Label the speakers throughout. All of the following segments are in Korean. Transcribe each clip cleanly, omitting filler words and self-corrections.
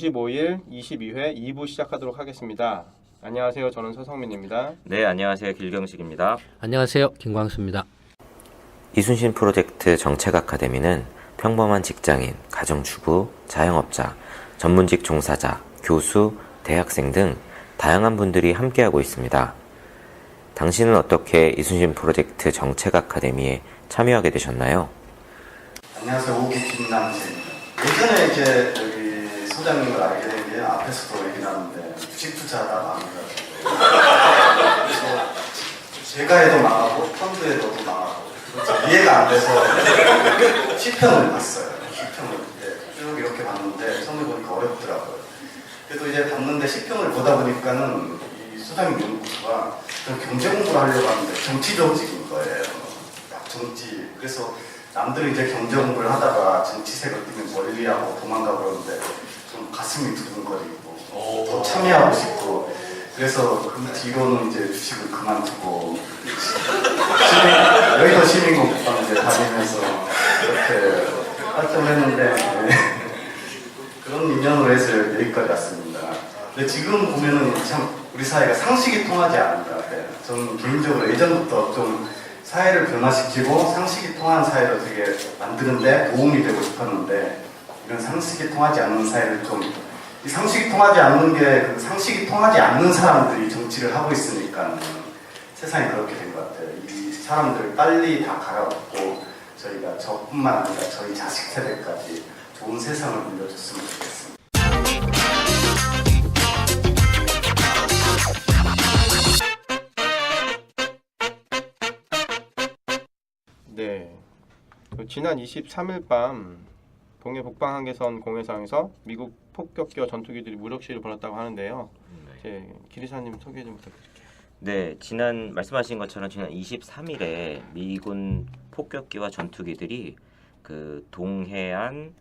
Speaker 1: 25일 22회 2부 시작하도록 하겠습니다. 안녕하세요. 저는 서성민입니다.
Speaker 2: 네, 안녕하세요. 길경식입니다.
Speaker 3: 안녕하세요. 김광수입니다.
Speaker 2: 이순신 프로젝트 정책 아카데미는 평범한 직장인, 가정주부, 자영업자, 전문직 종사자, 교수, 대학생 등 다양한 분들이 함께하고 있습니다. 당신은 어떻게 이순신 프로젝트 정책 아카데미에 참여하게 되셨나요?
Speaker 4: 안녕하세요. 오기 김남재입니다. 예전에 이제 여기 소장님을 알게 된 게 앞에서도 얘기 나왔는데 주식 투자하다 망해가지고 그래서 제가 해도 망하고 펀드에도 망하고 이해가 안 돼서 시평을 봤어요. 시평을 쭉 이렇게 봤는데 처음에 보니까 어렵더라고요. 그래도 이제 봤는데 시평을 보다 보니까는 이 소장님 연구소가 경제 공부를 하려고 하는데 정치 조직인 거예요. 정치. 그래서 남들이 이제 경제 공부를 하다가 정치색을 띠면 멀리하고 도망가 그러는데 좀 가슴이 두근거리고 또 참여하고 싶고 그래서 그 뒤로는 이제 주식을 그만두고 여의도 시민공부방 이제 다니면서 이렇게 활동을 했는데 그런 인연으로 해서 여기까지 왔습니다. 근데 지금 보면은 참 우리 사회가 상식이 통하지 않는 것 같아요. 저는 개인적으로 예전부터 좀 사회를 변화시키고 상식이 통하는 사회로 되게 만드는데 도움이 되고 싶었는데 이런 상식이 통하지 않는 사회를 좀 이 상식이 통하지 않는 게 그 상식이 통하지 않는 사람들이 정치를 하고 있으니까 세상이 그렇게 된 것 같아요. 이 사람들 빨리 다 갈아엎고 저희가 저뿐만 아니라 저희 자식 세대까지 좋은 세상을 물려줬으면 좋겠습니다.
Speaker 1: 네. 지난 23일 밤 동해 북방 한계선 공해상에서 미국 폭격기와 전투기들이 무력 시위를 벌였다고 하는데요. 제 기리사님 소개 좀 부탁드릴게요.
Speaker 2: 네, 말씀하신 것처럼 지난 23일에 미군 폭격기와 전투기들이 그 동해안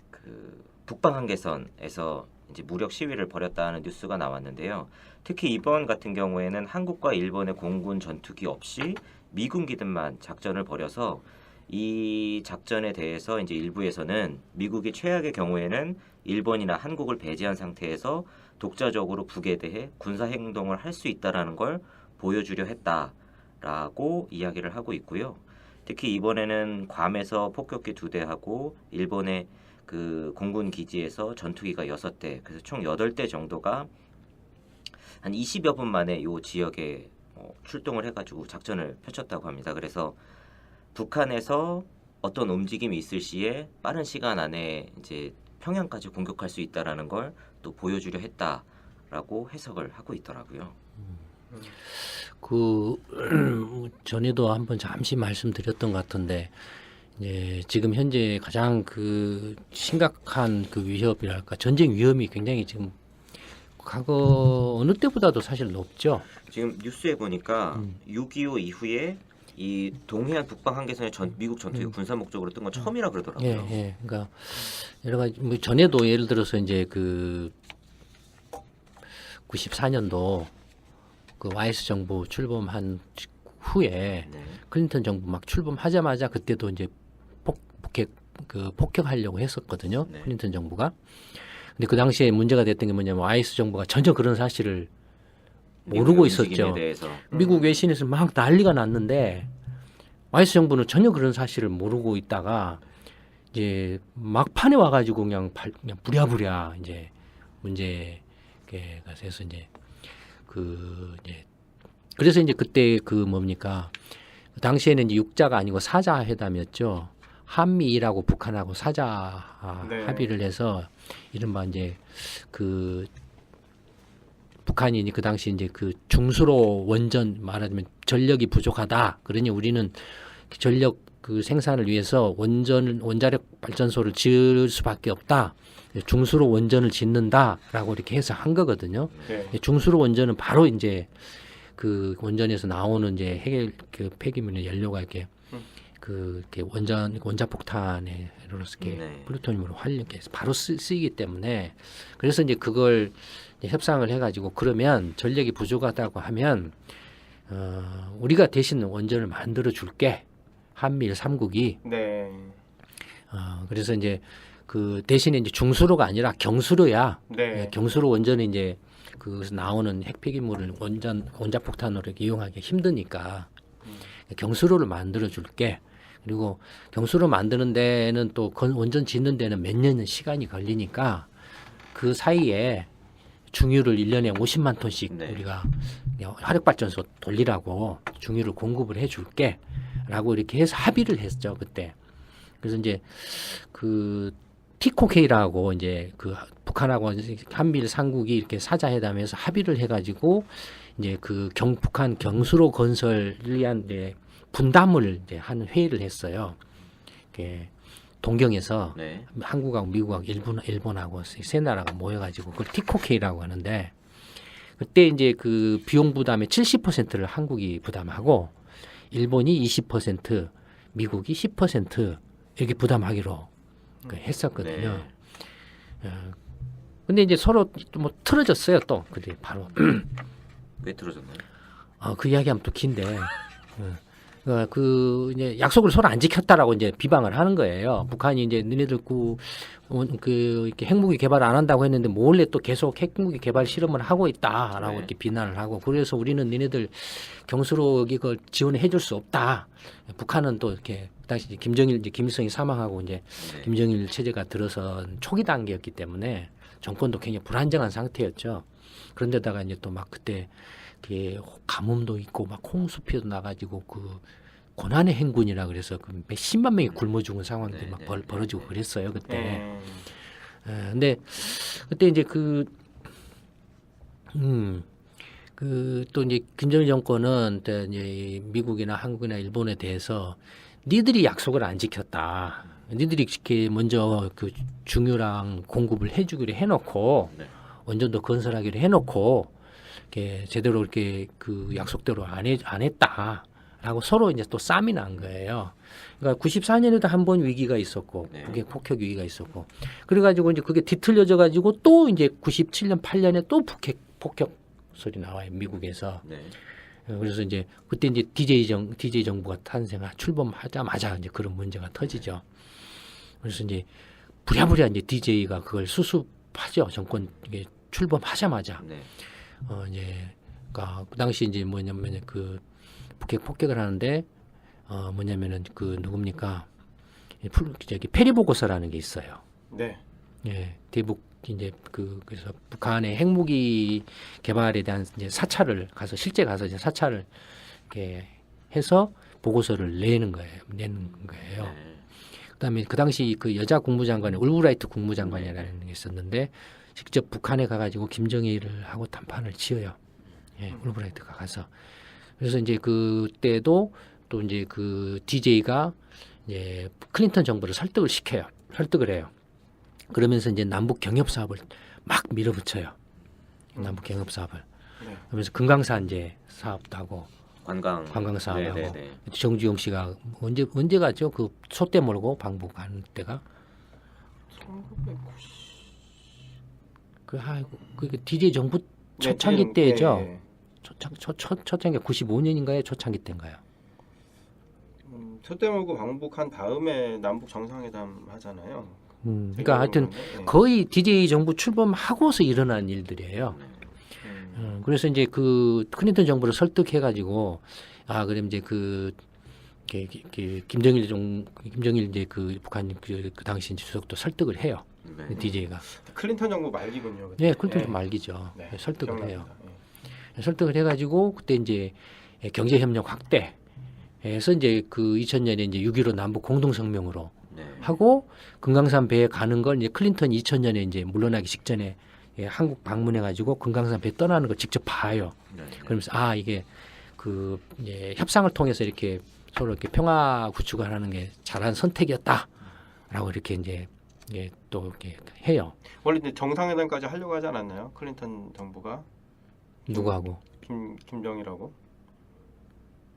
Speaker 2: 그 북방 한계선에서 이제 무력 시위를 벌였다는 뉴스가 나왔는데요. 특히 이번 같은 경우에는 한국과 일본의 공군 전투기 없이 미군기들만 작전을 벌여서 이 작전에 대해서 이제 일부에서는 미국이 최악의 경우에는 일본이나 한국을 배제한 상태에서 독자적으로 북에 대해 군사 행동을 할 수 있다라는 걸 보여주려 했다라고 이야기를 하고 있고요. 특히 이번에는 괌에서 폭격기 2대하고 일본의 그 공군 기지에서 전투기가 6대, 그래서 총 8대 정도가 한 20여 분 만에 이 지역에 출동을 해가지고 작전을 펼쳤다고 합니다. 그래서 북한에서 어떤 움직임이 있을 시에 빠른 시간 안에 이제 평양까지 공격할 수 있다라는 걸 또 보여주려 했다라고 해석을 하고 있더라고요.
Speaker 3: 그 전에도 한번 잠시 말씀드렸던 것 같은데 지금 현재 가장 그 심각한 그 위협이랄까 전쟁 위험이 굉장히 지금 과거 어느 때보다도 사실 높죠.
Speaker 2: 지금 뉴스에 보니까 6.25 이후에 이 동해안 북방 한계선에 미국 전투기 군사 목적으로 뜬 건 처음이라 그러더라고요.
Speaker 3: 예. 그러니까 여러 가지 뭐 전에도 예를 들어서 이제 그 94년도 그 와이스 정부 출범한 후에 클린턴 정부 막 출범하자마자 그때도 이제 폭격하려고 했었거든요. 클린턴 정부가. 근데 그 당시에 문제가 됐던 게 뭐냐면 와이스 정부가 전혀 그런 사실을 모르고 있었죠. 미국 외신에서 막 난리가 났는데 와이스 정부는 전혀 그런 사실을 모르고 있다가 이제 막판에 와가지고 그냥 부랴부랴 이제 문제가 돼서 이제 그래서 이제 그때 그 뭡니까 그 당시에는 이제 육자가 아니고 사자 회담이었죠. 한미일하고 북한하고 사자 합의를 해서 이른바 이제 그 북한이 그 당시 이제 그 중수로 원전 말하자면 전력이 부족하다. 그러니 우리는 전력 그 생산을 위해서 원자력 발전소를 지을 수밖에 없다. 중수로 원전을 짓는다라고 이렇게 해서 한 거거든요. 중수로 원전은 바로 이제 그 원전에서 나오는 이제 그 폐기물의 연료가 이렇게 이렇게 원자폭탄으로서 이렇게 플루토늄으로 활용해서 바로 쓰이기 때문에 그래서 이제 그걸 협상을 해가지고 그러면 전력이 부족하다고 하면 우리가 대신 원전을 만들어 줄게 한미일 3국이.
Speaker 1: 네.
Speaker 3: 그래서 이제 그 대신에 이제 중수로가 아니라 경수로야.
Speaker 1: 네.
Speaker 3: 경수로 원전에 이제 그 나오는 핵폐기물을 원자폭탄으로 이렇게 이용하기 힘드니까 경수로를 만들어 줄게. 그리고 경수로 만드는 데는 또 원전 짓는 데는 몇 년 시간이 걸리니까 그 사이에 중유를 1년에 50만 톤씩
Speaker 2: 네.
Speaker 3: 우리가 화력발전소 돌리라고 중유를 공급을 해줄게 라고 이렇게 해서 합의를 했죠 그때. 그래서 이제 그 티코케이라고 이제 그 북한하고 한미일 삼국이 이렇게 사자회담에서 합의를 해가지고 이제 그 북한 경수로 건설을 위한 이제 분담을 이제 한 회의를 했어요. 이렇게 동경에서
Speaker 2: 네.
Speaker 3: 한국하고 미국하고 일본하고 세 나라가 모여가지고 그걸 티코케이라고 하는데 그때 이제 그 비용 부담의 70%를 한국이 부담하고 일본이 20%, 미국이 10% 이렇게 부담하기로 했었거든요.
Speaker 2: 네.
Speaker 3: 근데 이제 서로 뭐 틀어졌어요 또 그때 바로.
Speaker 2: 왜 틀어졌나요?
Speaker 3: 그 이야기하면 또 긴데. 그 이제 약속을 서로 안 지켰다라고 이제 비방을 하는 거예요. 북한이 이제 너네들 이렇게 핵무기 개발 안 한다고 했는데 몰래 또 계속 핵무기 개발 실험을 하고 있다라고
Speaker 2: 네.
Speaker 3: 이렇게 비난을 하고 그래서 우리는 너네들 경수로 이걸 지원해 줄 수 없다. 북한은 또 이렇게 당시 김일성이 사망하고 이제
Speaker 2: 네.
Speaker 3: 김정일 체제가 들어선 초기 단계였기 때문에 정권도 굉장히 불안정한 상태였죠. 그런데다가 이제 또 막 그때 가뭄도 있고 막 홍수피도 나가지고 그 고난의 행군이라 그래서 그 몇십만 명이 굶어 죽은 상황들이 막 벌어지고 그랬어요 그때. 근데 그때 이제 또 이제 김정일 정권은 그때 이제 미국이나 한국이나 일본에 대해서 니들이 약속을 안 지켰다. 니들이 이렇게 먼저 그 중유랑 공급을 해주기로 해놓고
Speaker 2: 네.
Speaker 3: 원전도 건설하기로 해놓고 이렇게 제대로 이렇게 그 약속대로 안 했다라고 서로 이제 또 싸움이 난 거예요. 그러니까 94년에도 한 번 위기가 있었고
Speaker 2: 네.
Speaker 3: 북핵 폭격 위기가 있었고 그래가지고 이제 그게 뒤틀려져 가지고 또 이제 97년 8년에 또 북핵 폭격 소리 나와요 미국에서.
Speaker 2: 네.
Speaker 3: 그래서 이제 그때 이제 DJ 정부가 출범하자마자 이제 그런 문제가 터지죠. 그래서 이제 부랴부랴 이제 DJ가 그걸 수습하죠. 정권 이게 출범하자마자.
Speaker 2: 네.
Speaker 3: 이제 그러니까 그 당시 이제 뭐냐면 그 북핵 폭격을 하는데 뭐냐면은 그 누굽니까? 저기 페리 보고서라는 게 있어요.
Speaker 1: 네.
Speaker 3: 예, 대북 이제 그래서 북한의 핵무기 개발에 대한 이제 사찰을 가서 실제 가서 이제 사찰을 이렇게 해서 보고서를 내는 거예요.
Speaker 2: 네.
Speaker 3: 그다음에 그 당시 그 여자 국무장관이 울브라이트 국무장관이라는 게 있었는데 직접 북한에 가가지고 김정일을 하고談판을 지어요. 예, 울브라이트가 가서. 그래서 이제 그때도 또 이제 그 DJ가 이제 클린턴 정부를 설득을 해요. 그러면서 이제 남북 경협 사업을 막 밀어붙여요. 남북 경협 사업을.
Speaker 1: 네.
Speaker 3: 그러면서 금강산 이제 사업도 하고 관광 사업하고.
Speaker 2: 네, 네, 네.
Speaker 3: 정주영 씨가 언제 갔죠? 그 소떼 몰고 방북하는 때가.
Speaker 1: 1990.
Speaker 3: 그 DJ 정부 초창기 때죠.
Speaker 1: 네.
Speaker 3: 초창기 95년인가요? 초창기 때인가요?
Speaker 1: 첫대 몰고 방북한 다음에 남북 정상회담 하잖아요.
Speaker 3: 그러니까 하여튼
Speaker 1: 네.
Speaker 3: 거의 DJ 정부 출범하고서 일어난 일들이에요. 그래서 이제 그 클린턴 정부를 설득해가지고 그럼 이제 김정일 이제 그 북한 그 당시 주석도 설득을 해요.
Speaker 2: 네.
Speaker 3: DJ가.
Speaker 1: 클린턴 정부 말기군요. 그때.
Speaker 3: 네, 클린턴 말기죠.
Speaker 1: 네,
Speaker 3: 설득을 해요.
Speaker 1: 기억납니다. 네.
Speaker 3: 설득을 해가지고 그때 이제 경제 협력 확대해서 이제 그 2000년에 이제 6.15 남북 공동성명으로
Speaker 2: 네.
Speaker 3: 하고 금강산 배에 가는 걸 이제 클린턴 2000년에 이제 물러나기 직전에 한국 방문해가지고 금강산 배 떠나는 걸 직접 봐요.
Speaker 2: 네.
Speaker 3: 그러면서 이게 그 이제 협상을 통해서 이렇게 서로 이렇게 평화 구축을 하는 게 잘한 선택이었다라고 이렇게 이제 또 이렇게 해요.
Speaker 1: 원래 이제 정상회담까지 하려고 하지 않았나요? 클린턴 정부가
Speaker 3: 누구하고?
Speaker 1: 김정일하고.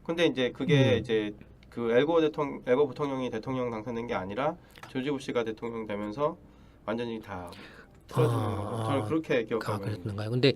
Speaker 1: 근데 이제 그게 이제 그 엘고 부통령이 대통령 당선된 게 아니라 조지 부시가 대통령 되면서 완전히 다 틀어지는 거죠. 저는 그렇게 기억하고 있는데.
Speaker 3: 그랬는가요? 근데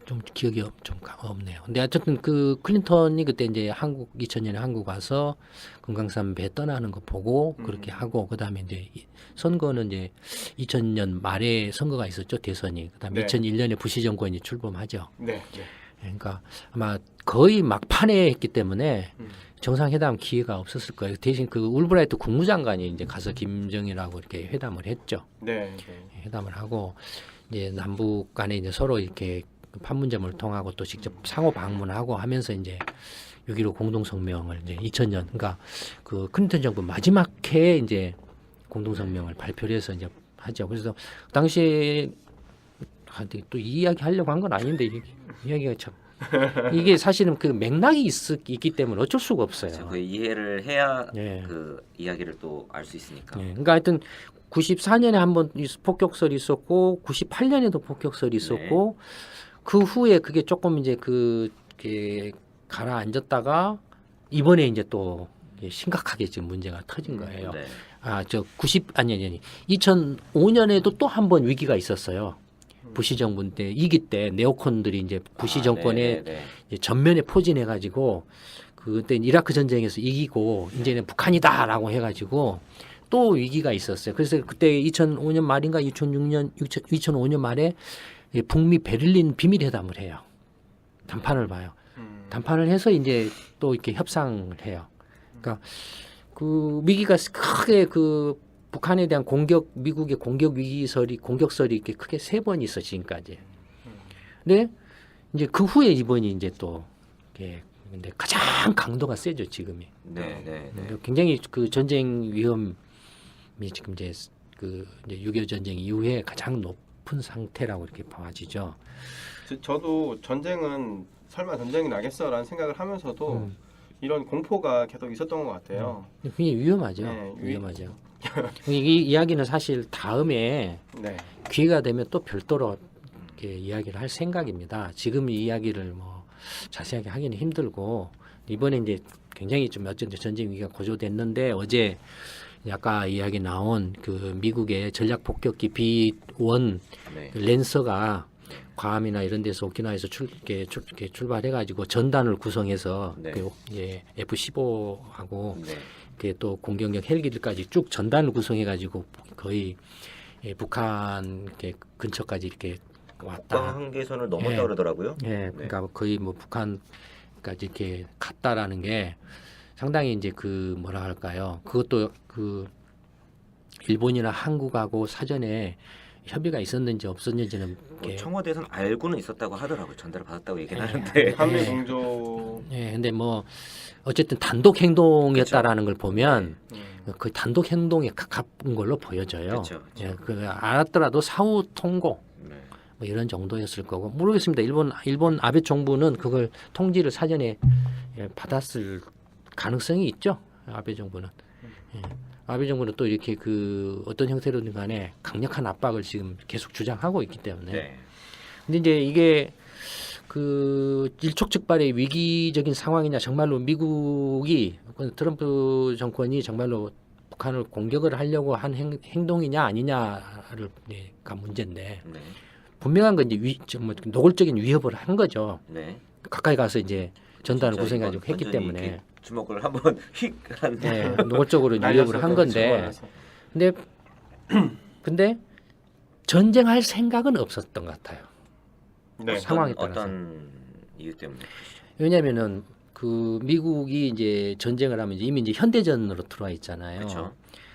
Speaker 3: 좀 기억이 좀 없네요. 근데 어쨌든 그 클린턴이 그때 이제 2000년에 한국 와서 금강산 배 떠나는 거 보고 그렇게 하고 그다음에 이제 선거는 이제 2000년 말에 선거가 있었죠, 대선이. 그다음에
Speaker 1: 네.
Speaker 3: 2001년에 부시 정권이 출범하죠.
Speaker 1: 네. 네.
Speaker 3: 그러니까 아마 거의 막판에 했기 때문에
Speaker 1: 음.
Speaker 3: 정상회담 기회가 없었을 거예요. 대신 그 울브라이트 국무장관이 이제 가서 김정일하고 이렇게 회담을 했죠.
Speaker 1: 네. 네.
Speaker 3: 회담을 하고 이제 남북 간에 이제 서로 이렇게 판문점을 통하고 또 직접 상호 방문하고 하면서 이제 6.15 공동성명을 이제 2000년 그러니까 그 클린턴 정부 마지막 해에 이제 공동성명을 발표를 해서 이제 하죠. 그래서 당시에 또 이 이야기 하려고 한 건 아닌데 이야기가 참 이게 사실은 그 맥락이 있기 때문에 어쩔 수가 없어요.
Speaker 2: 그 이해를 해야
Speaker 3: 네.
Speaker 2: 그 이야기를 또 알 수 있으니까.
Speaker 3: 네. 그러니까 하여튼 94년에 한번 폭격설이 있었고 98년에도 폭격설이 있었고 그 후에 그게 조금 이제 그게 가라앉았다가 이번에 이제 또 심각하게 지금 문제가 터진 거예요.
Speaker 2: 네.
Speaker 3: 아니 2005년에도 또 한 번 위기가 있었어요. 부시 정부 때 2기 때 네오콘들이 이제 부시 정권에 이제 전면에 포진해 가지고 그때 이라크 전쟁에서 이기고 이제는 북한이다라고 해 가지고 또 위기가 있었어요. 그래서 그때 2005년 말인가 2005년 말에 북미 베를린 비밀회담을 해요. 담판을 봐요. 담판을 해서 이제 또 이렇게 협상을 해요. 그러니까 그 위기가 크게 그 북한에 대한 미국의 공격설이 이렇게 크게 3번 있어 지금까지. 근데 이제 그 후에 이번이 이제 또 이게 근데 가장 강도가 세죠 지금이.
Speaker 2: 네.
Speaker 3: 굉장히 그 전쟁 위험이 지금 이제 그 이제 6.25 전쟁 이후에 가장 높은 상태라고 이렇게 봐지죠.
Speaker 1: 저도 전쟁은 설마 전쟁이 나겠어라는 생각을 하면서도 이런 공포가 계속 있었던 것 같아요.
Speaker 3: 굉장히 위험하죠.
Speaker 1: 네,
Speaker 3: 위험하죠. 이 이야기는 사실 다음에
Speaker 1: 네.
Speaker 3: 기회가 되면 또 별도로 이렇게 이야기를 할 생각입니다. 지금 이 이야기를 뭐 자세하게 하기는 힘들고 이번에 이제 굉장히 좀 어쨌든 전쟁 위기가 고조됐는데 어제 아까 이야기 나온 그 미국의 전략 폭격기 B1 랜서가 괌이나 이런 데서 오키나와에서 출발해가지고 전단을 구성해서 그 F-15하고 또 공격력 헬기들까지 쭉 전단을 구성해가지고 거의 북한 근처까지 이렇게 왔다.
Speaker 2: 한계선을 넘었다 그러더라고요.
Speaker 3: 그러니까 거의 뭐 북한까지 이렇게 갔다라는 게 상당히 이제 그 뭐라 할까요? 그것도 그 일본이나 한국하고 사전에 협의가 있었는지 없었는지는
Speaker 2: 청와대에서는 알고는 있었다고 하더라고요. 전달을 받았다고 얘기는 하는데.
Speaker 1: 한미 공조.
Speaker 3: 근데 뭐 어쨌든 단독 행동이었다라는 걸 보면 그 단독 행동에 가까운 걸로 보여져요. 그 알았더라도 사후 통고 뭐 이런 정도였을 거고 모르겠습니다. 일본 아베 정부는 그걸 통지를 사전에 받았을 가능성이 있죠. 아베 정부는. 아베 정부는 또 이렇게 그 어떤 형태로든 간에 강력한 압박을 지금 계속 주장하고 있기 때문에. 근데 이제 이게 그 일촉즉발의 위기적인 상황이냐 정말로 미국이 트럼프 정권이 정말로 북한을 공격을 하려고 한 행동이냐 아니냐를 가 문제인데 분명한 건 이제 정말 노골적인 위협을 한 거죠. 가까이 가서 이제 전단을 구성해가지고 했기 때문에.
Speaker 2: 주먹을 한번 휙 하는데
Speaker 3: 노골적으로 위협을 한 건데 근데 전쟁할 생각은 없었던 것 같아요. 상황에 따라서.
Speaker 2: 어떤 이유 때문에?
Speaker 3: 왜냐하면은 그 미국이 이제 전쟁을 하면 이미 이제 현대전으로 들어와 있잖아요.
Speaker 2: 그렇죠.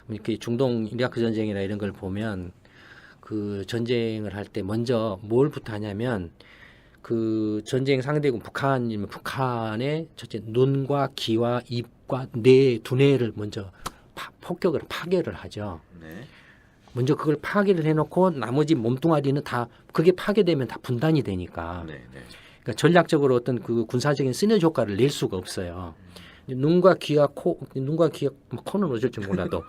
Speaker 3: 이렇게 중동 이라크 전쟁이나 이런 걸 보면 그 전쟁을 할 때 먼저 뭘부터 하냐면 그 전쟁 상대국 북한이면 북한의 첫째 눈과 귀와 입과 뇌, 두뇌를 먼저 폭격을 파괴를 하죠. 먼저 그걸 파괴를 해놓고 나머지 몸뚱아리는 다 그게 파괴되면 다 분단이 되니까. 그러니까 전략적으로 어떤 그 군사적인 시너지 효과를 낼 수가 없어요. 눈과 귀와 코는 어쩔 줄 몰라도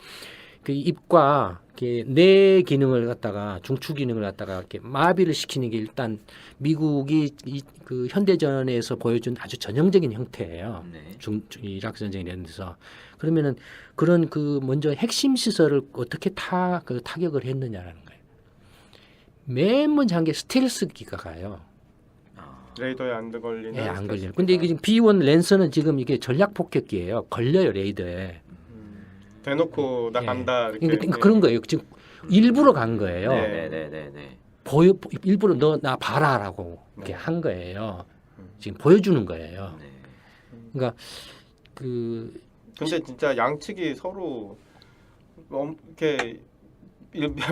Speaker 3: 그 입과 뇌 기능을 갖다가 중추 기능을 갖다가 이렇게 마비를 시키는 게 일단 미국이 그 현대전에서 보여준 아주 전형적인 형태예요. 이라크 전쟁 이런 데서 그러면은 그런 그 먼저 핵심 시설을 어떻게 그 타격을 했느냐라는 거예요. 맨 먼저 한 게 스텔스 기가 가요.
Speaker 1: 레이더에 안 걸리는.
Speaker 3: 예, 안 걸려요.
Speaker 1: 스텔스기가.
Speaker 3: 근데 이게 지금 B1 랜서는 지금 이게 전략 폭격기예요. 걸려요 레이더에.
Speaker 1: 대놓고 나
Speaker 3: 예.
Speaker 1: 간다 이렇게.
Speaker 3: 그러니까 그런 거예요. 지금 일부러 간 거예요.
Speaker 1: 네.
Speaker 2: 네네네네.
Speaker 3: 일부러 너 나 봐라라고 이렇게
Speaker 1: 네.
Speaker 3: 한 거예요. 지금 보여주는 거예요.
Speaker 2: 네.
Speaker 3: 그러니까 그
Speaker 1: 근데 진짜 양측이 서로 이렇게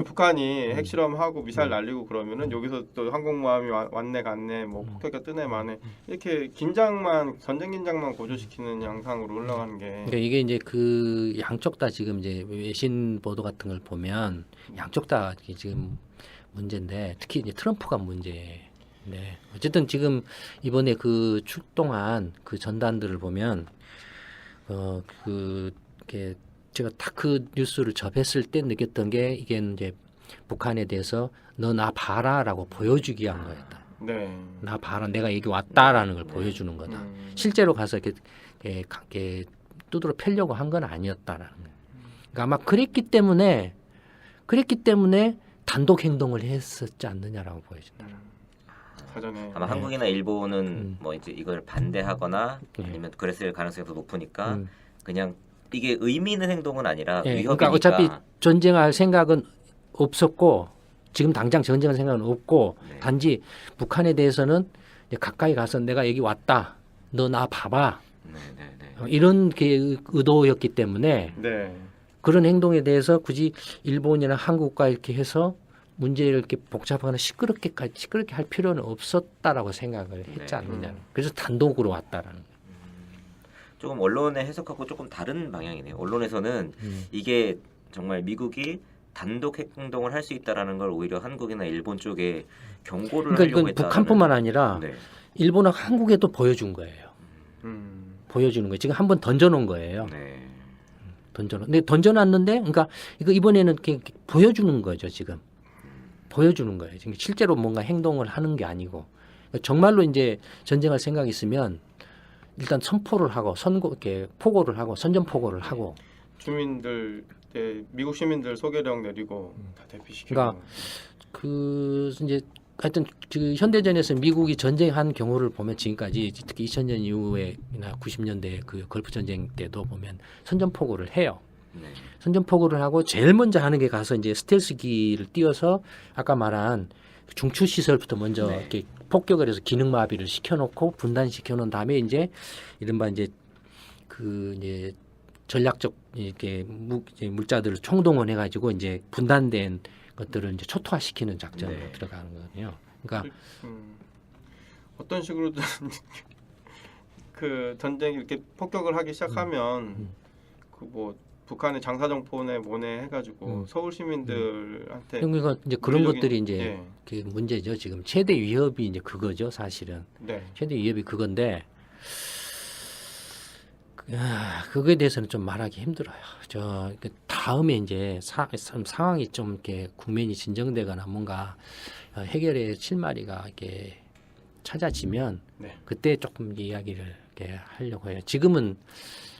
Speaker 1: 북한이 핵실험하고 미사일 날리고 그러면은 여기서 또 항공모함이 왔네 갔네 뭐 폭격기가 뜨네 마네 이렇게 전쟁 긴장만 고조시키는 양상으로 올라가는 게.
Speaker 3: 그러니까 이게 이제 그 양쪽 다 지금 이제 외신 보도 같은 걸 보면 양쪽 다 이게 지금 문제인데 특히 이제 트럼프가 문제인데 어쨌든 지금 이번에 그 출동한 그 전단들을 보면 그게 제가 딱 그 뉴스를 접했을 때 느꼈던 게 이게 이제 북한에 대해서 너 나 봐라라고 보여주기 위한 거였다.
Speaker 1: 네.
Speaker 3: 나 봐라 내가 여기 왔다라는 걸 보여주는 거다. 실제로 가서 이렇게 두드러 펴려고 한 건 아니었다라는 거예요. 그러니까 아마 그랬기 때문에 단독 행동을 했었지 않느냐라고 보여진다.
Speaker 1: 사전에.
Speaker 2: 아마
Speaker 3: 네.
Speaker 2: 한국이나 일본은 뭐 이제 이걸 반대하거나
Speaker 3: 네.
Speaker 2: 아니면 그랬을 가능성이 더 높으니까
Speaker 3: 음.
Speaker 2: 그냥 이게 의미 있는 행동은 아니라
Speaker 3: 예,
Speaker 2: 위협이니까.
Speaker 3: 그러니까 어차피 전쟁할 생각은 없었고 지금 당장 전쟁할 생각은 없고
Speaker 2: 네.
Speaker 3: 단지 북한에 대해서는 이제 가까이 가서 내가 여기 왔다. 너 나 봐봐.
Speaker 2: 네네네.
Speaker 3: 이런 게 의도였기 때문에
Speaker 1: 네.
Speaker 3: 그런 행동에 대해서 굳이 일본이나 한국과 이렇게 해서 문제를 이렇게 복잡하거나 시끄럽게 할 필요는 없었다라고 생각을 했지
Speaker 2: 네.
Speaker 3: 않느냐. 그래서 단독으로 왔다라는.
Speaker 2: 조금 언론의 해석하고 조금 다른 방향이네요. 언론에서는 이게 정말 미국이 단독 핵 행동을 할 수 있다라는 걸 오히려 한국이나 일본 쪽에 경고를
Speaker 3: 그러니까
Speaker 2: 하려고
Speaker 3: 이건
Speaker 2: 했다.
Speaker 3: 북한뿐만 아니라
Speaker 2: 네.
Speaker 3: 일본하고 한국에도 보여준 거예요. 보여주는 거예요. 지금 한번 던져놓은 거예요.
Speaker 2: 네.
Speaker 3: 근데 던져놨는데, 그러니까 이거 이번에는 이렇게 보여주는 거죠. 지금 보여주는 거예요. 지금 실제로 뭔가 행동을 하는 게 아니고 그러니까 정말로 이제 전쟁할 생각이 있으면 일단 선포를 하고 이렇게 포고를 하고 선전 포고를 하고.
Speaker 1: 주민들 미국 시민들 소개령 내리고 다 대피시키고.
Speaker 3: 그러니까 그 이제 하여튼 그 현대전에서 미국이 전쟁한 경우를 보면 지금까지 특히 2000년 이후에나 90년대 그 걸프 전쟁 때도 보면 선전 포고를 해요.
Speaker 2: 네.
Speaker 3: 선전 포고를 하고 제일 먼저 하는 게 가서 이제 스텔스기를 띄워서 아까 말한 중추 시설부터 먼저
Speaker 2: 네.
Speaker 3: 이렇게 폭격을 해서 기능 마비를 시켜놓고 분단시켜 놓은 다음에 이제 이른바 이제 그 이제 전략적 이렇게 물자들을 총동원해 가지고 이제 분단된 것들을 이제 초토화시키는 작전으로
Speaker 2: 네.
Speaker 3: 들어가는 거거든요. 그러니까
Speaker 1: 어떤 식으로든 그 전쟁이 이렇게 폭격을 하기 시작하면 그 뭐 북한의 장사정포네 뭐네 해가지고 서울 시민들한테
Speaker 3: 그러니까 이제 그런
Speaker 1: 물리적인-
Speaker 3: 것들이 이제
Speaker 1: 예.
Speaker 3: 그 문제죠. 지금 최대 위협이 이제 그거죠, 사실은.
Speaker 1: 네.
Speaker 3: 최대 위협이 그건데 그거에 대해서는 좀 말하기 힘들어요. 다음에 이제 상황이 좀 이렇게 국면이 진정되거나 뭔가 해결의 실마리가 이렇게 찾아지면
Speaker 1: 네.
Speaker 3: 그때 조금 이야기를 이렇게 하려고 해요. 지금은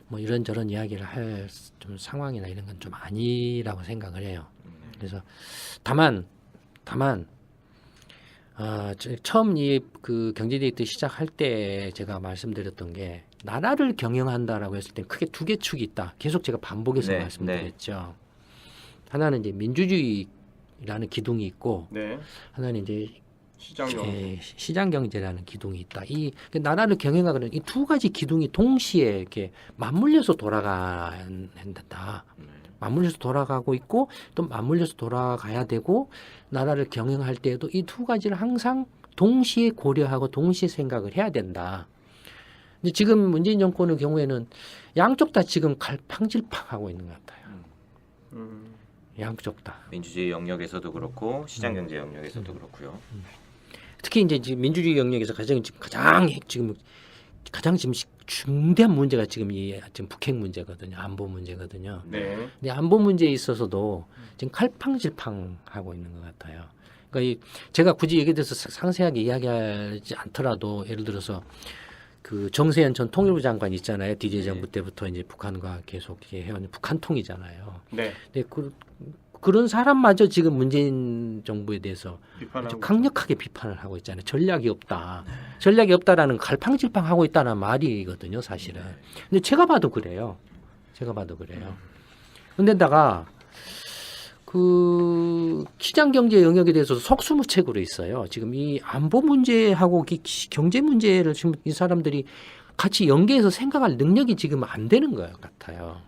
Speaker 3: 뭐 이런저런 이야기를 할 좀 상황이나 이런 건 좀 아니라고 생각을 해요. 그래서 다만 처음 이 그 경제데이트 시작할 때 제가 말씀드렸던 게 나라를 경영한다라고 했을 때 크게 두 개 축이 있다. 계속 제가 반복해서
Speaker 2: 네,
Speaker 3: 말씀드렸죠. 하나는 이제 민주주의라는 기둥이 있고
Speaker 1: 네.
Speaker 3: 하나는 이제
Speaker 1: 시장
Speaker 3: 시장 경제라는 기둥이 있다. 이 나라를 경영하는 이 두 가지 기둥이 동시에 이렇게 맞물려서 돌아가야 한다. 맞물려서 돌아가고 있고 또 맞물려서 돌아가야 되고 나라를 경영할 때에도 이 두 가지를 항상 동시에 고려하고 동시에 생각을 해야 된다. 근데 지금 문재인 정권의 경우에는 양쪽 다 지금 갈팡질팡하고 있는 것 같아요. 양쪽 다.
Speaker 2: 민주주의 영역에서도 그렇고 시장 경제 영역에서도 그렇고요.
Speaker 3: 특히 이제 지금 민주주의 영역에서 가장 지금 중대한 문제가 지금 지금 북핵 문제거든요. 안보 문제거든요.
Speaker 1: 네.
Speaker 3: 근데 안보 문제에 있어서도 지금 갈팡질팡하고 있는 것 같아요. 그러니까 제가 굳이 여기에 대해서 상세하게 이야기하지 않더라도 예를 들어서 그 정세현 전 통일부 장관 있잖아요. DJ 정부 때부터 이제 북한과 계속 이렇게 해온 북한통이잖아요.
Speaker 1: 네.
Speaker 3: 근데 그런 사람마저 지금 문재인 정부에 대해서
Speaker 1: 비판하고
Speaker 3: 아주 강력하게 비판을 하고 있잖아요. 전략이 없다. 전략이 없다라는 갈팡질팡하고 있다는 말이거든요, 사실은. 근데 제가 봐도 그래요. 제가 봐도 그래요. 근데다가 그 시장 경제 영역에 대해서도 속수무책으로 있어요. 지금 이 안보 문제하고 경제 문제를 지금 이 사람들이 같이 연계해서 생각할 능력이 지금 안 되는 것 같아요.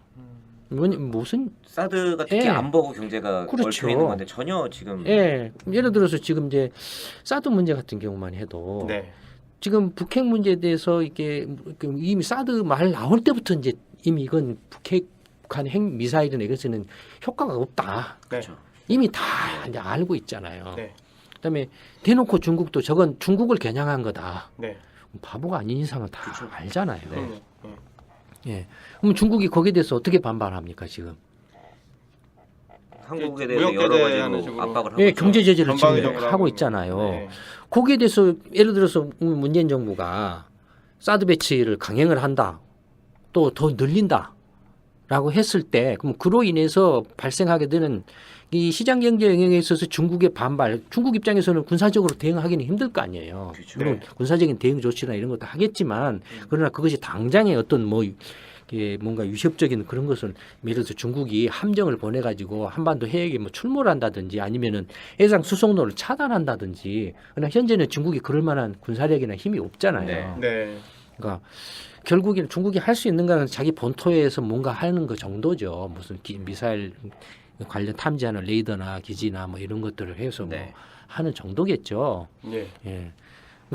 Speaker 3: 무슨
Speaker 2: 사드가 특히
Speaker 3: 예.
Speaker 2: 안보고 경제가
Speaker 3: 그렇죠.
Speaker 2: 얽혀 있는 건데 전혀 지금
Speaker 3: 예, 예를 들어서 지금 이제 사드 문제 같은 경우만 해도
Speaker 1: 네.
Speaker 3: 지금 북핵 문제에 대해서 이게 이미 사드 말 나올 때부터 이제 이미 이건 북핵한 핵 미사일이나 이것은 효과가 없다.
Speaker 1: 네.
Speaker 2: 그렇죠.
Speaker 3: 이미 다 이제 알고 있잖아요.
Speaker 1: 네.
Speaker 3: 그다음에 대놓고 중국도 저건 중국을 겨냥한 거다.
Speaker 1: 네.
Speaker 3: 바보가 아닌 이상은 다 알잖아요.
Speaker 1: 네.
Speaker 3: 예. 그럼 중국이 거기에 대해서 어떻게 반발합니까 지금?
Speaker 2: 한국에
Speaker 1: 무역
Speaker 2: 대해서 여러
Speaker 1: 제재하는
Speaker 2: 가지로
Speaker 1: 식으로.
Speaker 2: 압박을 하고
Speaker 3: 예,
Speaker 2: 있죠.
Speaker 3: 경제 제재를 지금
Speaker 1: 전방위적으로
Speaker 3: 하고
Speaker 1: 있는
Speaker 3: 있잖아요.
Speaker 1: 거. 네.
Speaker 3: 거기에 대해서 예를 들어서 문재인 정부가 사드 배치를 강행을 한다. 또 더 늘린다라고 했을 때 그럼 그로 인해서 발생하게 되는 이 시장 경제 영역에 있어서 중국의 반발, 중국 입장에서는 군사적으로 대응하기는 힘들 거 아니에요.
Speaker 2: 그렇죠.
Speaker 3: 물론
Speaker 1: 네.
Speaker 3: 군사적인 대응 조치나 이런 것도 하겠지만 그러나 그것이 당장의 어떤 뭐 이게 뭔가 위협적인 그런 것을 예를 들어서 중국이 함정을 보내가지고 한반도 해역에 뭐 출몰을 한다든지 아니면은 해상 수송로를 차단한다든지 그러나 현재는 중국이 그럴 만한 군사력이나 힘이 없잖아요.
Speaker 1: 네.
Speaker 3: 그러니까 결국에는 중국이 할 수 있는 거는 자기 본토에서 뭔가 하는 거 정도죠. 무슨 미사일 관련 탐지하는 레이더나 기지나 뭐 이런 것들을 해서 뭐
Speaker 2: 네.
Speaker 3: 하는 정도겠죠.
Speaker 1: 네.
Speaker 3: 예.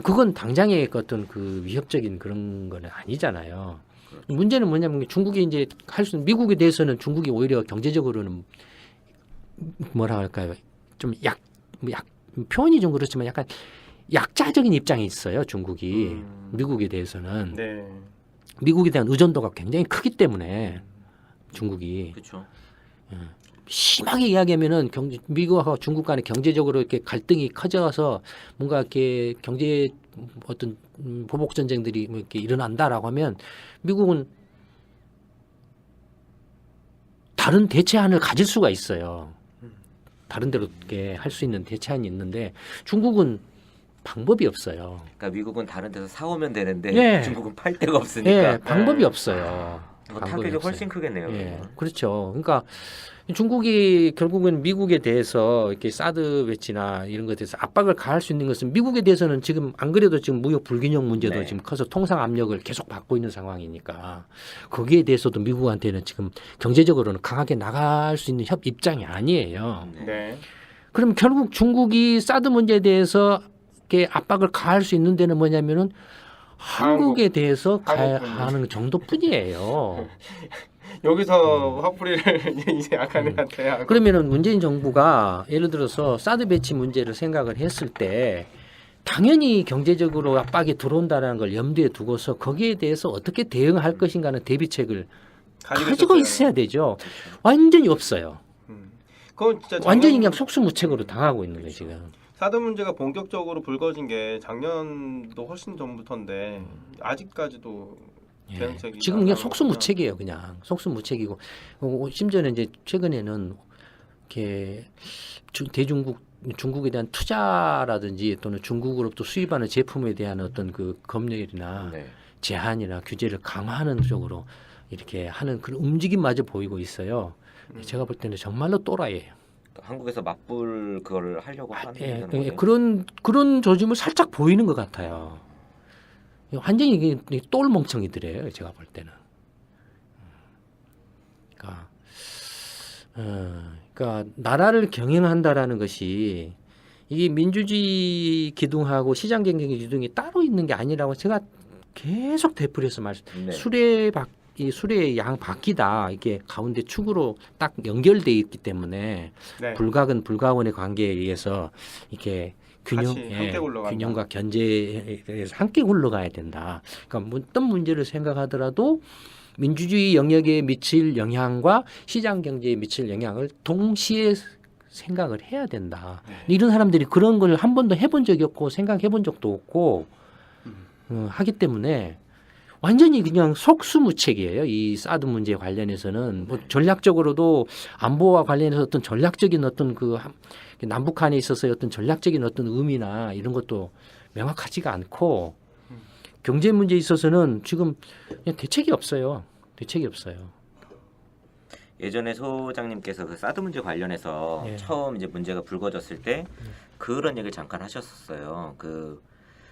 Speaker 3: 그건 당장의 어떤 그 위협적인 그런 거는 아니잖아요. 문제는 뭐냐면 중국이 이제 할 수, 미국에 대해서는 중국이 오히려 경제적으로는 뭐라 할까요? 좀 표현이 좀 그렇지만 약간 약자적인 입장에 있어요. 중국이 미국에 대해서는
Speaker 1: 네.
Speaker 3: 미국에 대한 의존도가 굉장히 크기 때문에 중국이
Speaker 2: 그렇죠.
Speaker 3: 심하게 이야기하면은 미국하고 중국 간에 경제적으로 이렇게 갈등이 커져서 뭔가 이렇게 경제 어떤 보복 전쟁들이 뭐 이렇게 일어난다라고 하면 미국은 다른 대체안을 가질 수가 있어요. 다른 데로 이렇게 할 수 있는 대체안이 있는데 중국은 방법이 없어요.
Speaker 2: 그러니까 미국은 다른 데서 사오면 되는데
Speaker 3: 예.
Speaker 2: 중국은 팔 데가 없으니까
Speaker 3: 예, 방법이 없어요. 방법이
Speaker 2: 타격이
Speaker 3: 없어요.
Speaker 2: 훨씬 크겠네요.
Speaker 3: 예,
Speaker 2: 그러면.
Speaker 3: 그렇죠. 그러니까 중국이 결국은 미국에 대해서 이렇게 사드 배치나 이런 것에 대해서 압박을 가할 수 있는 것은 미국에 대해서는 지금 안 그래도 지금 무역 불균형 문제도
Speaker 2: 네.
Speaker 3: 지금 커서 통상 압력을 계속 받고 있는 상황이니까 거기에 대해서도 미국한테는 지금 경제적으로는 강하게 나갈 수 있는 입장이 아니에요.
Speaker 1: 네.
Speaker 3: 그럼 결국 중국이 사드 문제에 대해서 이렇게 압박을 가할 수 있는 데는 뭐냐면은 한국에 대해서 가하는 정도뿐이에요.
Speaker 1: 여기서 화풀이를 이제 아카네한테 하고.
Speaker 3: 그러면은 문재인 정부가 예를 들어서 사드 배치 문제를 생각을 했을 때 당연히 경제적으로 압박이 들어온다는 걸 염두에 두고서 거기에 대해서 어떻게 대응할 것인가는 대비책을 가지고 있어야 되죠. 완전히 없어요.
Speaker 1: 그건 진짜
Speaker 3: 완전히 그냥 속수무책으로 당하고 있는 거예요 지금.
Speaker 1: 사드 문제가 본격적으로 불거진 게 작년도 훨씬 전부터인데 아직까지도
Speaker 3: 예.
Speaker 1: 대응책이
Speaker 3: 지금 그냥
Speaker 1: 나오는
Speaker 3: 속수무책이에요, 그냥 속수무책이고 심지어는 이제 최근에는 이렇게 중국에 대한 투자라든지 또는 중국으로부터 수입하는 제품에 대한 어떤 그 검열이나
Speaker 2: 네.
Speaker 3: 제한이나 규제를 강화하는 쪽으로 이렇게 하는 그런 움직임마저 보이고 있어요. 제가 볼 때는 정말로 또라이예요.
Speaker 2: 한국에서 맞불 그걸 하려고 하는
Speaker 3: 예,
Speaker 2: 거네요.
Speaker 3: 그런 조짐을 살짝 보이는 것 같아요. 완전히 이게 똘멍청이들이에요. 제가 볼 때는. 그러니까 나라를 경영한다라는 것이 이게 민주주의 기둥하고 시장 경쟁 기둥이 따로 있는 게 아니라고 제가 계속 되풀이해서
Speaker 2: 네.
Speaker 3: 이 수레의 양 바퀴다 이게 가운데 축으로 딱 연결돼 있기 때문에
Speaker 1: 네.
Speaker 3: 불가근 불가원의 관계에 의해서 이렇게
Speaker 1: 같이 함께 굴러간다.
Speaker 3: 균형과 견제에서 함께 굴러가야 된다. 그러니까 어떤 문제를 생각하더라도 민주주의 영역에 미칠 영향과 시장 경제에 미칠 영향을 동시에 생각을 해야 된다. 이런 사람들이 그런 걸 한 번도 해본 적이 없고 생각해 본 적도 없고 하기 때문에 완전히 그냥 속수무책이에요. 이 사드 문제 관련해서는 뭐 전략적으로도 안보와 관련해서 어떤 전략적인 어떤 그 남북한에 있어서의 어떤 전략적인 어떤 의미나 이런 것도 명확하지가 않고 경제 문제에 있어서는 지금 그냥 대책이 없어요. 대책이 없어요.
Speaker 2: 예전에 소장님께서 그 사드 문제 관련해서
Speaker 3: 예.
Speaker 2: 처음 이제 문제가 불거졌을 때 그런 얘기를 잠깐 하셨었어요. 그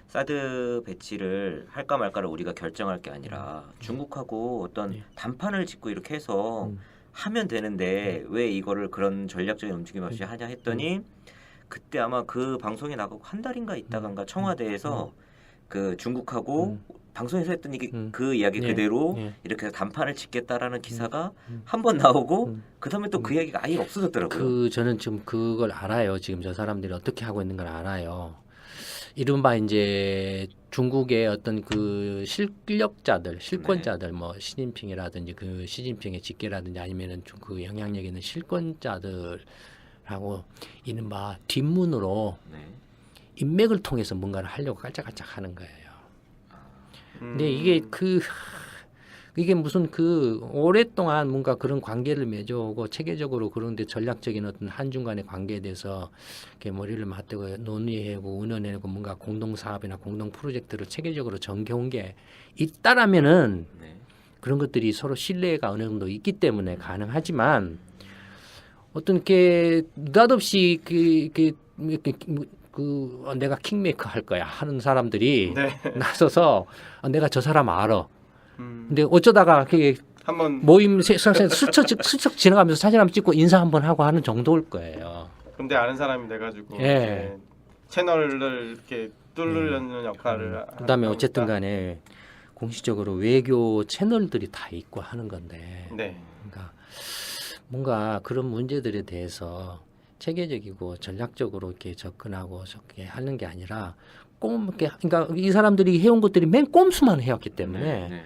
Speaker 2: 사드 배치를 할까 말까를 우리가 결정할 게 아니라 중국하고 어떤
Speaker 3: 예.
Speaker 2: 담판을 짓고 이렇게 해서
Speaker 3: 음.
Speaker 2: 하면 되는데 왜 이거를 그런 전략적인 움직임 없이 하냐 했더니 그때 아마 그 방송에 나가고 한 달인가 있다간가 청와대에서 그 중국하고 방송에서 했던 얘기 그 이야기
Speaker 3: 예.
Speaker 2: 그대로
Speaker 3: 예.
Speaker 2: 이렇게 담판을 짓겠다라는 기사가 한 번 나오고 그다음에 또 그 이야기가 아예 없어졌더라고요.
Speaker 3: 그 저는 지금 그걸 알아요. 지금 저 사람들이 어떻게 하고 있는 걸 알아요. 이른바 이제 중국의 어떤 그 실력자들, 실권자들, 뭐 시진핑이라든지 그 시진핑의 직계라든지 아니면은 좀 그 영향력 있는 실권자들하고 이른바 뒷문으로
Speaker 2: 네.
Speaker 3: 인맥을 통해서 뭔가를 하려고 깔짝깔짝 하는 거예요. 근데 이게 무슨 그 오랫동안 뭔가 그런 관계를 맺어오고 체계적으로 그런데 전략적인 어떤 한중 간의 관계에 대해서 이렇게 머리를 맞대고 논의하고 의논해고 뭔가 공동 사업이나 공동 프로젝트를 체계적으로 전개한 게 있다라면은
Speaker 2: 네.
Speaker 3: 그런 것들이 서로 신뢰가 어느 정도 있기 때문에 가능하지만 어떤 게 느닷없이 내가 킹메이커 할 거야 하는 사람들이
Speaker 1: 네.
Speaker 3: 나서서 내가 저 사람 알아. 근데 어쩌다가 그게
Speaker 1: 한번
Speaker 3: 모임 스쳐 지나가면서 사진 한번 찍고 인사 한번 하고 하는 정도일 거예요.
Speaker 1: 근데 아는 사람이 돼가지고
Speaker 3: 예.
Speaker 1: 이제 채널을 이렇게 뚫으려는 역할을
Speaker 3: 그다음에
Speaker 1: 하고
Speaker 3: 어쨌든
Speaker 1: 있다.
Speaker 3: 간에 공식적으로 외교 채널들이 다 있고 하는 건데
Speaker 1: 네.
Speaker 3: 그러니까 뭔가 그런 문제들에 대해서 체계적이고 전략적으로 이렇게 접근하고 이렇게 하는 게 아니라 이렇게 그러니까 이 사람들이 해온 것들이 맨 꼼수만 해왔기 때문에
Speaker 2: 네.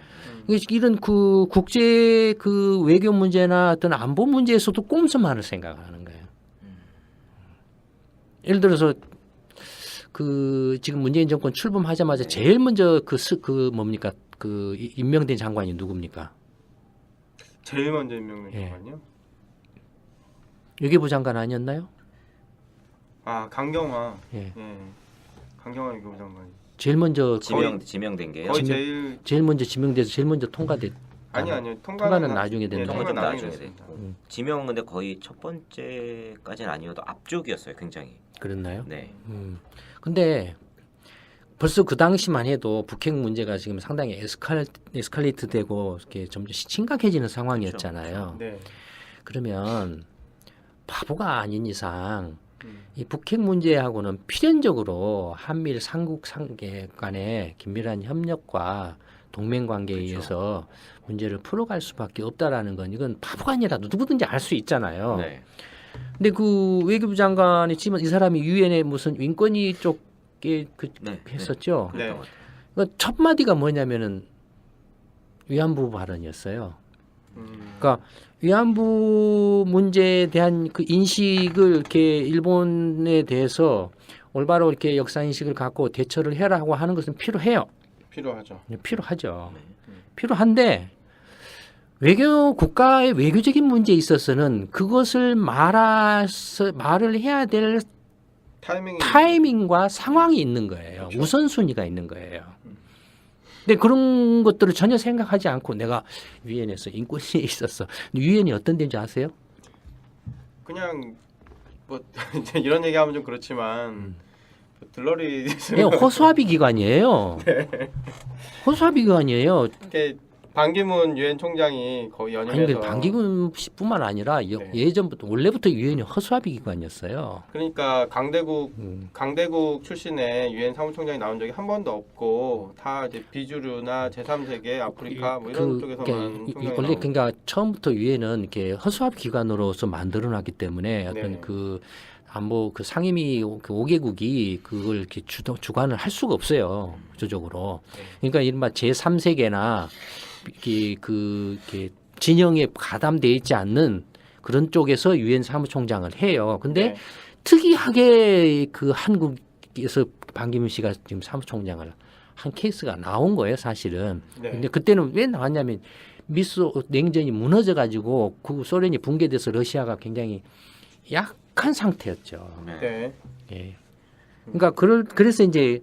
Speaker 3: 이런 그 국제 그 외교 문제나 어떤 안보 문제에서도 꼼수만을 생각하는 거예요. 예를 들어서 그 지금 문재인 정권 출범하자마자 제일 먼저 그 뭡니까 그 임명된 장관이 누굽니까?
Speaker 1: 제일 먼저 임명된
Speaker 3: 예.
Speaker 1: 장관요?
Speaker 3: 외교부 장관 아니었나요?
Speaker 1: 아 강경화.
Speaker 3: 예.
Speaker 1: 예. 강경화 외교부 장관이.
Speaker 3: 제일 먼저
Speaker 2: 지명된 게요.
Speaker 1: 거의
Speaker 3: 제일 먼저 지명돼서 제일 먼저 통과됐.
Speaker 1: 아니요.
Speaker 3: 통과는 나중에 된다.
Speaker 1: 통과는
Speaker 2: 통과는
Speaker 1: 나중에
Speaker 2: 나중에
Speaker 1: 됐습니다.
Speaker 2: 지명은 근데 거의 첫 번째까지는 아니어도 앞쪽이었어요, 굉장히.
Speaker 3: 그랬나요?
Speaker 2: 네.
Speaker 3: 근데 벌써 그 당시만 해도 북핵 문제가 지금 상당히 에스컬레이트 되고 이렇게 점점 심각해지는 상황이었잖아요.
Speaker 1: 네.
Speaker 3: 그러면 바보가 아닌 이상
Speaker 1: 음.
Speaker 3: 이 북핵 문제하고는 필연적으로 한미일 삼국 상계 간의 긴밀한 협력과 동맹 관계에
Speaker 2: 그렇죠.
Speaker 3: 의해서 문제를 풀어갈 수밖에 없다라는 건 이건 바보가 아니라도 누구든지 알 수 있잖아요.
Speaker 2: 네.
Speaker 3: 근데 그 외교부 장관이 지금 이 사람이 유엔에 무슨 인권위 쪽에
Speaker 2: 네.
Speaker 3: 했었죠.
Speaker 1: 네.
Speaker 2: 그랬던 것 같아요.
Speaker 3: 그러니까 첫 마디가 뭐냐면은 위안부 발언이었어요. 그러니까 위안부 문제에 대한 그 인식을 이렇게 일본에 대해서 올바로 이렇게 역사 인식을 갖고 대처를 해라고 하는 것은 필요해요.
Speaker 1: 필요하죠.
Speaker 3: 필요하죠.
Speaker 2: 네.
Speaker 3: 필요한데 국가의 외교적인 문제에 있어서는 그것을 말을 해야 될 타이밍과 상황이 있는 거예요.
Speaker 1: 그렇죠.
Speaker 3: 우선순위가 있는 거예요. 근데 그런 것들을 전혀 생각하지 않고 내가 유엔에서 인권위에 있었어. 유엔이 어떤 데인지 아세요?
Speaker 1: 그냥 뭐 이제 이런 얘기하면 좀 그렇지만 들러리
Speaker 3: 예, 허수아비 기관이에요. 허수아비 기관이에요.
Speaker 1: 이렇게 반기문 유엔 총장이 거의
Speaker 3: 아니,
Speaker 1: 연임해서
Speaker 3: 반기문뿐만 아니라
Speaker 1: 네.
Speaker 3: 예전부터 원래부터 유엔이 허수아비 기관이었어요.
Speaker 1: 그러니까 강대국 출신의 유엔 사무총장이 나온 적이 한 번도 없고 다 이제 비주류나 제3세계 아프리카 뭐 이런 쪽에서만 총장이
Speaker 3: 원래
Speaker 1: 나오고.
Speaker 3: 그러니까 처음부터 유엔은 이렇게 허수아비 기관으로서 만들어놨기 때문에 어떤
Speaker 1: 네.
Speaker 3: 그 안보 그 상임위 그 5개국이 그걸 이렇게 주관을 할 수가 없어요. 구조적으로. 그러니까 이른바 제3세계나 이렇게 진영에 가담돼 있지 않는 그런 쪽에서 유엔 사무총장을 해요. 근데
Speaker 1: 네.
Speaker 3: 특이하게 그 한국에서 반기문 씨가 지금 사무총장을 한 케이스가 나온 거예요, 사실은.
Speaker 1: 네.
Speaker 3: 근데 그때는 왜 나왔냐면 미소 냉전이 무너져 가지고 그 소련이 붕괴돼서 러시아가 굉장히 약한 상태였죠.
Speaker 2: 네.
Speaker 1: 네.
Speaker 3: 예. 그러니까 그래서 이제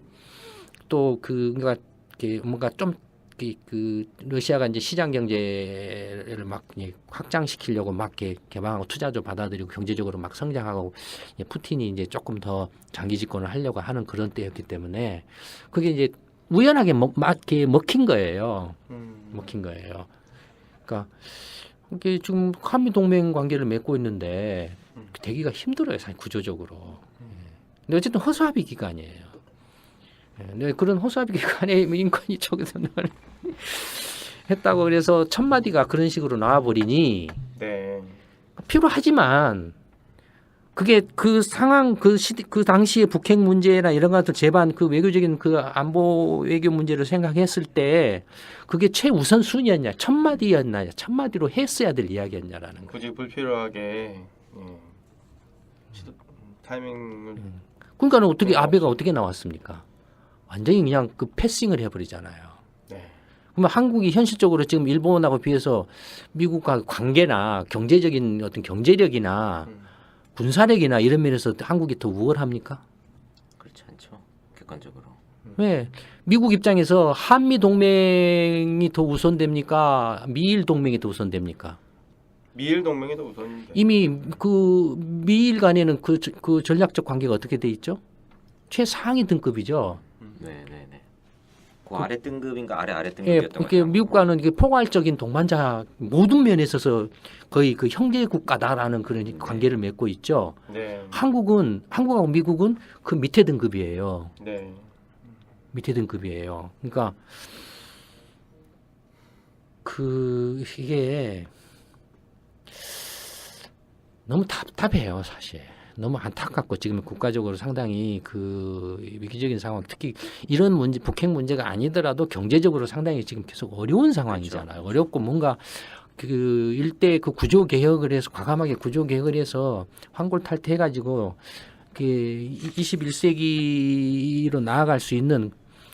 Speaker 3: 또 그러니까 뭔가 좀 그 러시아가 이제 시장 경제를 막 확장시키려고 막 이렇게 개방하고 투자도 받아들이고 경제적으로 막 성장하고 푸틴이 이제 조금 더 장기 집권을 하려고 하는 그런 때였기 때문에 그게 이제 우연하게 맞게 먹힌 거예요. 먹힌 거예요. 그러니까 이게 지금 한미 동맹 관계를 맺고 있는데 되기가 힘들어요, 사실 구조적으로. 근데 어쨌든 허수아비 기간이에요. 네, 그런 허수아비 기간에 인권위 쪽에서는 했다고 그래서 첫 마디가 그런 식으로 나와버리니
Speaker 1: 네.
Speaker 3: 필요하지만 그게 그 상황 그 당시의 북핵 문제나 이런 것들 제반 그 외교적인 그 안보 외교 문제를 생각했을 때 그게 최우선 순위였냐 첫 마디였냐 첫 마디로 했어야 될 이야기였냐라는 거.
Speaker 1: 굳이 불필요하게 타이밍을
Speaker 3: 그러니까 어떻게 아베가 어떻게 나왔습니까? 완전히 그냥 그 패싱을 해버리잖아요.
Speaker 1: 네.
Speaker 3: 그러면 한국이 현실적으로 지금 일본하고 비해서 미국과 관계나 경제적인 어떤 경제력이나 군사력이나 이런 면에서 한국이 더 우월합니까?
Speaker 2: 그렇지 않죠. 객관적으로.
Speaker 3: 왜? 미국 입장에서 한미 동맹이 더 우선됩니까? 미일 동맹이 더 우선됩니까?
Speaker 1: 미일 동맹이 더 우선인데.
Speaker 3: 이미 그 미일 간에는 그 전략적 관계가 어떻게 돼 있죠? 최상위 등급이죠.
Speaker 2: 네네네. 그 아래 등급인가 아래
Speaker 3: 예,
Speaker 2: 등급이었던 것
Speaker 3: 이렇게
Speaker 2: 같아요.
Speaker 3: 미국과는 이게 포괄적인 동반자 모든 면에 있어서 거의 그 형제 국가다라는 그런 관계를 맺고 있죠.
Speaker 1: 네.
Speaker 3: 한국하고 미국은 그 밑에 등급이에요.
Speaker 1: 네.
Speaker 3: 밑에 등급이에요. 그러니까 이게 너무 답답해요, 사실. 너무 안타깝고 지금 국가적으로 상당히 그 위기적인 상황, 특히 이런 문제, 북핵 문제가 아니더라도 경제적으로 상당히 지금 계속 어려운 상황이잖아요.
Speaker 2: 그렇죠.
Speaker 3: 어렵고 뭔가 그 일대 그 구조 개혁을 해서 과감하게 구조 개혁을 해서 환골탈태해가지고 그 21세기로 나아갈 수 있는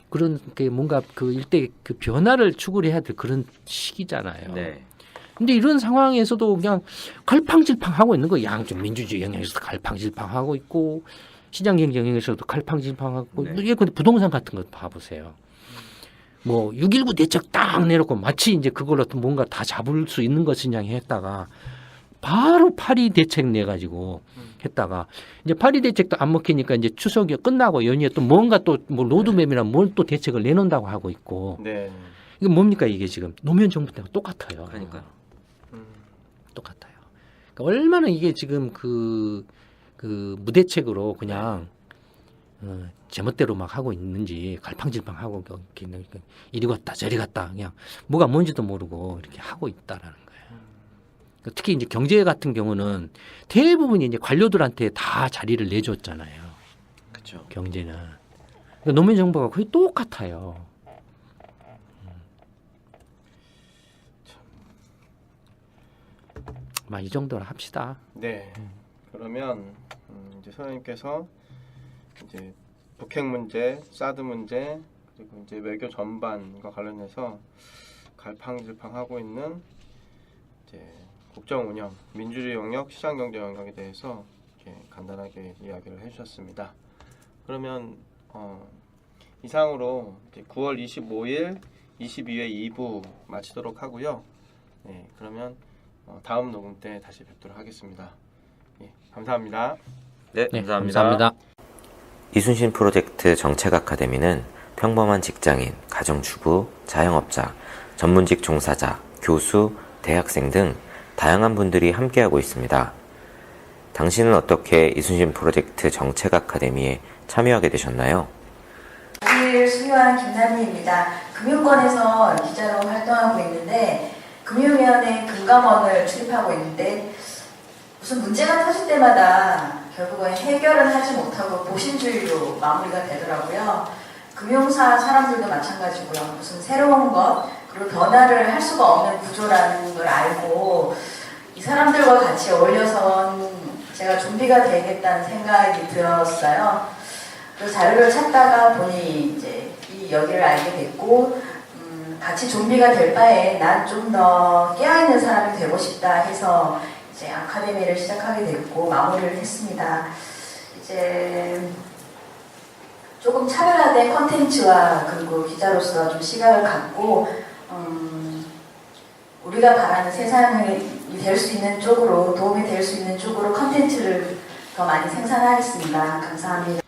Speaker 3: 그런 그 뭔가 그 일대 그 변화를 추구를 해야 될 그런 시기잖아요.
Speaker 2: 네.
Speaker 3: 근데 이런 상황에서도 그냥 갈팡질팡하고 있는 거예요. 양쪽 민주주의 영역에서도 갈팡질팡하고 있고 시장 경제 영역에서도 갈팡질팡하고
Speaker 2: 네.
Speaker 3: 이게 근데 부동산 같은 거 봐보세요. 뭐 6.19 대책 딱 내놓고 마치 이제 그걸 어떤 뭔가 다 잡을 수 있는 것인 양 했다가 바로 8.2 대책 내가지고 했다가 이제 8.2 대책도 안 먹히니까 이제 추석이 끝나고 연휴에 또 뭔가 또 뭐 로드맵이나 뭘 또 대책을 내놓는다고 하고 있고
Speaker 1: 네.
Speaker 3: 이게 뭡니까 이게 지금 노무현 정부 때랑 똑같아요.
Speaker 2: 그러니까요.
Speaker 3: 똑같아요. 그러니까 얼마나 이게 지금 그 무대책으로 그냥 제멋대로 막 하고 있는지 갈팡질팡하고 이리 갔다 저리 갔다 그냥 뭐가 뭔지도 모르고 이렇게 하고 있다라는 거예요. 그러니까 특히 이제 경제 같은 경우는 대부분이 이제 관료들한테 다 자리를 내줬잖아요.
Speaker 2: 그렇죠.
Speaker 3: 경제는 그러니까 노무현 정부가 거의 똑같아요. 이 정도로 합시다.
Speaker 1: 네. 그러면 이제 소장님께서 이제 북핵 문제, 사드 문제 그리고 이제 외교 전반과 관련해서 갈팡질팡하고 있는 이제 국정 운영, 민주주의 영역, 시장 경제 영역에 대해서 이렇게 간단하게 이야기를 해주셨습니다. 그러면 이상으로 이제 9월 25일, 22회 2부 마치도록 하고요. 네, 그러면 다음 녹음 때 다시 뵙도록 하겠습니다. 예, 감사합니다.
Speaker 2: 네,
Speaker 3: 네,
Speaker 2: 감사합니다.
Speaker 3: 감사합니다.
Speaker 2: 이순신 프로젝트 정책 아카데미는 평범한 직장인, 가정주부, 자영업자, 전문직 종사자, 교수, 대학생 등 다양한 분들이 함께하고 있습니다. 당신은 어떻게 이순신 프로젝트 정책 아카데미에 참여하게 되셨나요?
Speaker 5: 독일 수료한 김남희입니다. 금융권에서 기자로 활동하고 있는데 금융위원회 금감원을 출입하고 있는데 무슨 문제가 터질 때마다 결국은 해결은 하지 못하고 보신주의로 마무리가 되더라고요. 금융사 사람들도 마찬가지고요. 무슨 새로운 것 그리고 변화를 할 수가 없는 구조라는 걸 알고 이 사람들과 같이 어울려서 제가 좀비가 되겠다는 생각이 들었어요. 그 자료를 찾다가 보니 이제 이 여기를 알게 됐고 같이 좀비가 될 바에 난 좀 더 깨어있는 사람이 되고 싶다 해서 이제 아카데미를 시작하게 됐고 마무리를 했습니다. 이제 조금 차별화된 컨텐츠와 그리고 기자로서 좀 시각을 갖고 우리가 바라는 세상이 될 수 있는 쪽으로 도움이 될 수 있는 쪽으로 컨텐츠를 더 많이 생산하겠습니다. 감사합니다.